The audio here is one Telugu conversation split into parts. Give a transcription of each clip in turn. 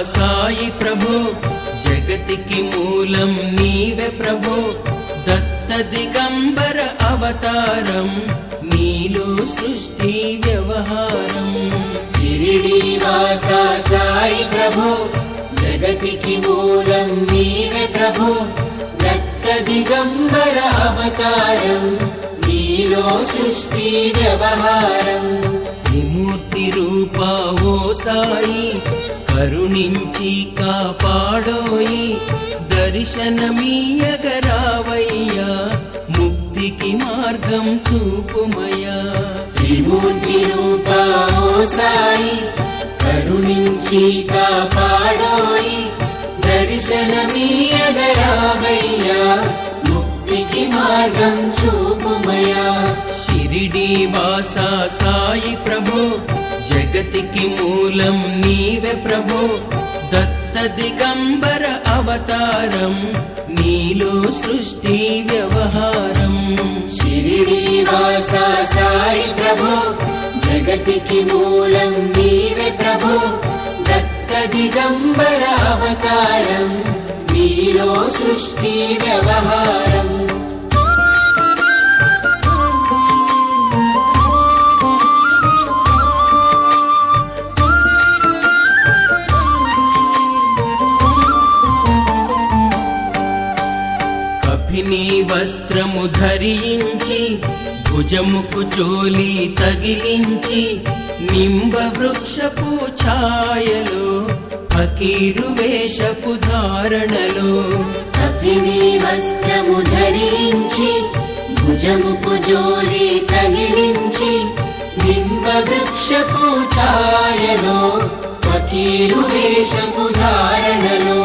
సాయి ప్రభో జగతికి మూలం నీవే ప్రభో దత్త దిగంబర అవతారం నీలో సృష్టి వ్యవహారం షిరిడి వాస సాయి ప్రభో జగతికి మూలం నీవే ప్రభో దత్త దిగంబర అవతారం నీలో సృష్టి వ్యవహారం త్రిమూర్తి రూపా ఓ సాయి కరుణించి కాపాడోయి దర్శనమీయగరావయ్యా ముక్తికి మార్గం చూపుమయ్యా త్రిమూర్తి రూపా ఓ సాయి కరుణించి కాపాడోయి దర్శనమీయగరావయ్యా ముక్తికి మార్గం చూపుమయ్యా షిరిడి వాసా సాయి ప్రభో జగతికి మూలం నీవే ప్రభో దత్త దిగంబర అవతారం నీలో సృష్టి వ్యవహారం షిరిడి వాస సాయి ప్రభో జగతికి మూలం నీవే ప్రభో దత్త దిగంబర అవతారం నీలో సృష్టి వ్యవహారం కపిని వస్త్రము ధరించి భుజముకు చోలి తగిలించి నింబ వృక్షపు ఛాయలో ఫకీరు వేషపు ధారణలో కపిని వస్త్రము ధరించి భుజముకు జోలి తగిలించి నింబ వృక్షపు ఛాయలో ఫకీరు వేషపు ధారణలో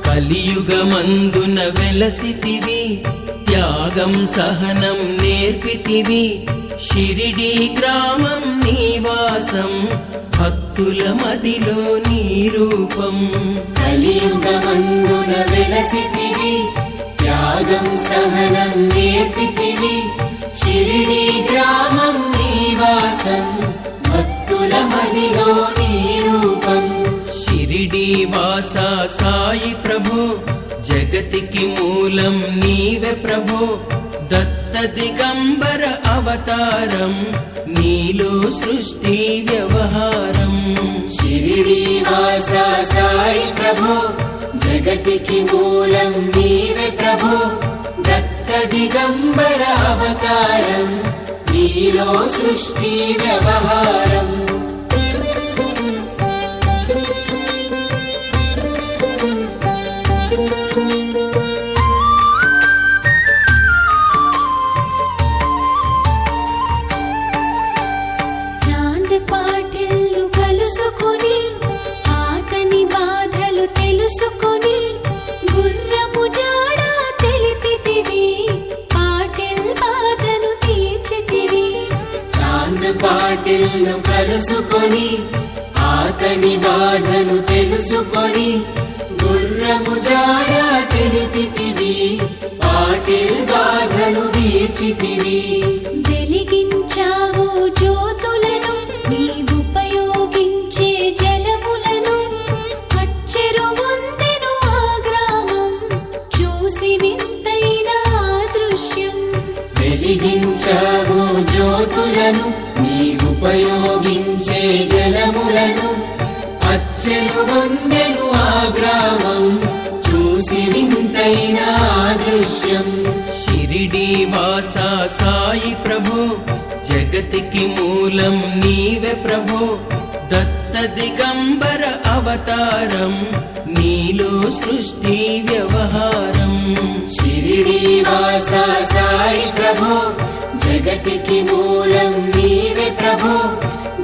కలియుగమందున వెలసితివి త్యాగం సహనం నేర్పితివి షిరిడి గ్రామం నివాసం భక్తుల మదిలో నీ రూపం కలియుగమందున వెలసితివి త్యాగం సహనం నేర్పితివి షిరిడి గ్రామం నివాసం భక్తుల మదిలో నీ రూపం షిరిడి వాసా సాయి ప్రభో జగతికి మూలం నీవే ప్రభో దత్త దిగంబర అవతారం నీలో సృష్టి వ్యవహారం షిరిడి వాస సాయి ప్రభో జగతికి మూలం నీవే ప్రభో దత్త దిగంబర అవతారం నీలో సృష్టి వ్యవహారం తెలుసుకొని గుర్రము జాడ తెలిపితివి పాటిల్ బాధను తీర్చితివి చాంద్ పాటిల్ను కలుసుకొని ఆతని బాధను తెలుసుకొని గుర్రము జాడ తెలిపితివి పాటిల్ బాధను తీర్చితివి వెలిగించావు జ్యోతులను నీవుపయోగించే జలములను అచ్చెరువొందెను ఆ గ్రామం చూసి వింతైన దృశ్యం వెలిగించావు జ్యోతులను నీవుపయోగించే జలములను అచ్చెరువొందెను ఆ గ్రామం చూసి వింతైన దృశ్యం షిరిడి వాసా సాయి ప్రభో జగతికి మూలం నీవే ప్రభో దత్త దిగంబర అవతారం నీలో సృష్టి వ్యవహారం షిరిడి వాస సాయి ప్రభో జగతికి మూలం నీవే ప్రభో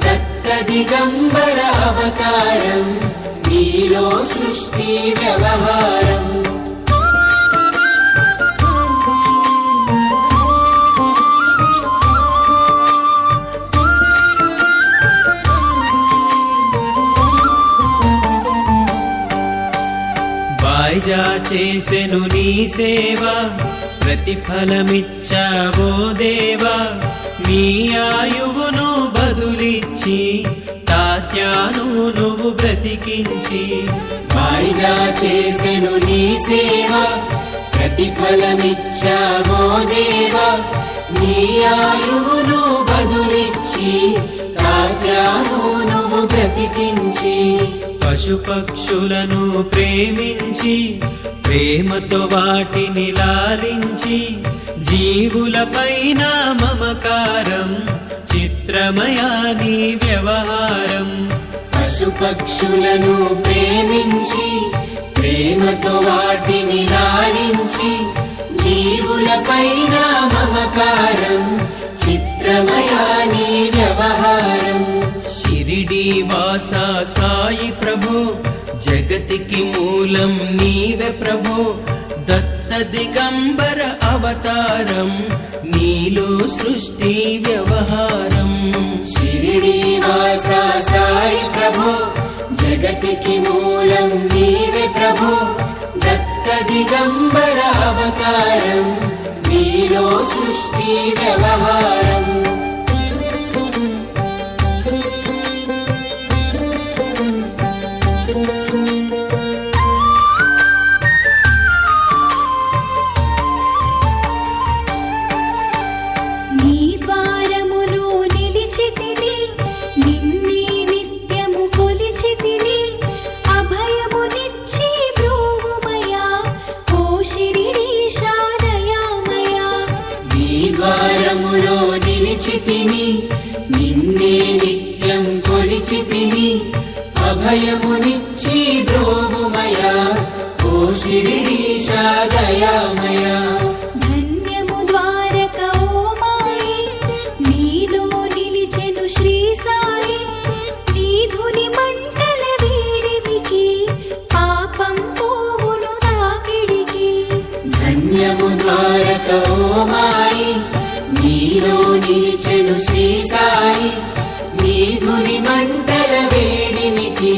దత్త దిగంబర అవతారం నీలో సృష్టి వ్యవహారం వాయిజా చేసెను నీ సేవ ప్రతిఫలమిచ్చావో దేవా నీ ఆయువును బదులిచ్చి తాత తాత్యాను నువ్వు బ్రతికించి వాయిదా చేసెను నీ సేవ ప్రతిఫలమిచ్చావో దేవా నీ ఆయువును బదులిచ్చి తాత్యాను నువ్వు బ్రతికించి పశుపక్షులను ప్రేమించి ప్రేమతో వాటిని లాలించి జీవులపైన మమకారం చిత్రమయా నీ వ్యవహారం పశుపక్షులను ప్రేమించి ప్రేమతో వాటిని లాలించి జీవులపైన మమకారం చిత్రమయా నీ వ్యవహారం షిరిడి వాసా సాయి ప్రభో జగతికి మూలం నీవే ప్రభో దత్త దిగంబర అవతారం నీలో సృష్టి వ్యవహారం షిరిడి వాసా సాయి ప్రభో జగతికి మూలం నీవే ప్రభో దత్త దిగంబర అవతారం నీలో సృష్టి వ్యవహారం నీ ద్వారములో నిలిచితిని నిన్నే నిత్యము కొలిచితిని అభయమునిచ్చి బ్రోవుమయా ఓ శిరిడీశా దయామయా నీ ద్వారములో నిలిచితిని నిన్నే నిత్యం కొలిచితిని అభయమునిచ్చి బ్రోవుమయా ఓ శిరిడీశా దయామయా ధన్యము ద్వారక ఓ మాయి నీలో నిలిచెను శ్రీ సాయి నీ ధుని మంటల వేడిమికి పాపం పోవును నాకిడికి ధన్యము ద్వారక ఓ మాయి నీలో నిలిచెను శ్రీ సాయి నీ ధుని మంటల వేడిమికి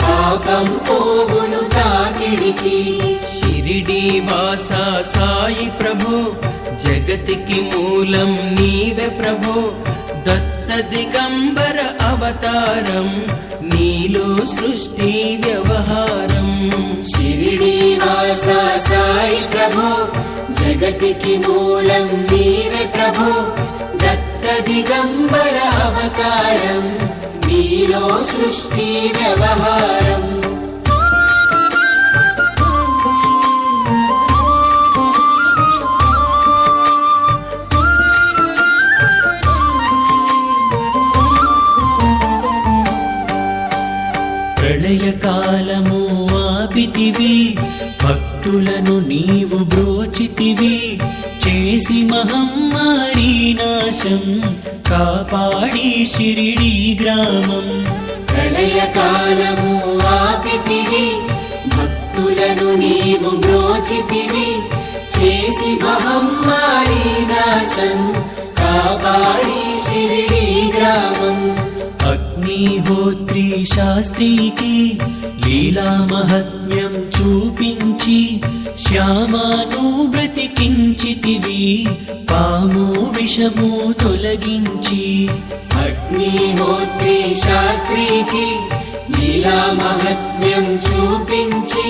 పాపం పోవును తాకిడికి షిరిడి వాసా సాయి ప్రభో జగతికి మూలం నీవే ప్రభో దత్త దిగంబర అవతారం నీలో సృష్టి వ్యవహారం షిరిడి వాసా సాయి ప్రభో జగతికి మూలం నీవే ప్రభో దత్త దిగంబర అవతారం నీలో సృష్టి వ్యవహారం ప్రళయకాలము ఆపితివి భక్తులను నీవు బ్రోచితివి చేసి మహమ్మారి నాశం కాపాడి షిరిడి గ్రామం ప్రళయకాలము ఆపితివి భక్తులను నీవు బ్రోచితివి చేసి మహమ్మారి నాశం కాపాడి షిరిడి గ్రామం అగ్నిహోత్రి శాస్త్రికి లీలా మహత్యం చూపించి శ్యామాను బ్రతికించితివి పాము విషము తొలగించి అగ్నిహోత్రి శాస్త్రికి లీలా మహత్మ్యం చూపించి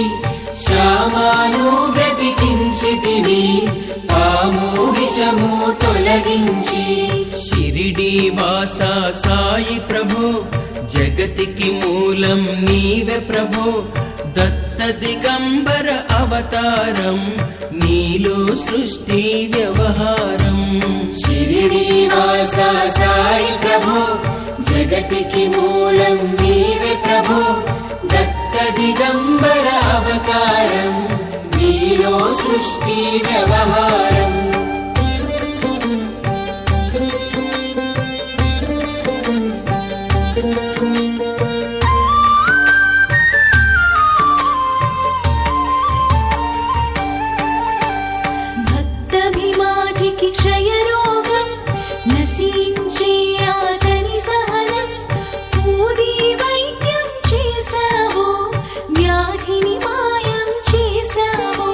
శ్యామాను బ్రతికించితివి పాము విషము తొలగించి షిరిడి వాసా సాయి ప్రభో జగతికి మూలం నీవే ప్రభో దత్త దిగంబర అవతారం నీలో సృష్టి వ్యవహారం షిరిడి వాసా సాయి ప్రభో జగతికి మూలం నీవే ప్రభో దత్త దిగంబర అవతారం నీలో సృష్టి వ్యవహారం భక్తభిమాజికి క్షయరోగం నశించే అతని సహనం పూది వైద్యం చేశావో వ్యాధిని మాయం చేశావో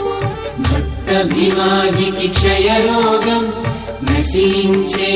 భక్తభిమాజికి క్షయరోగం నశించే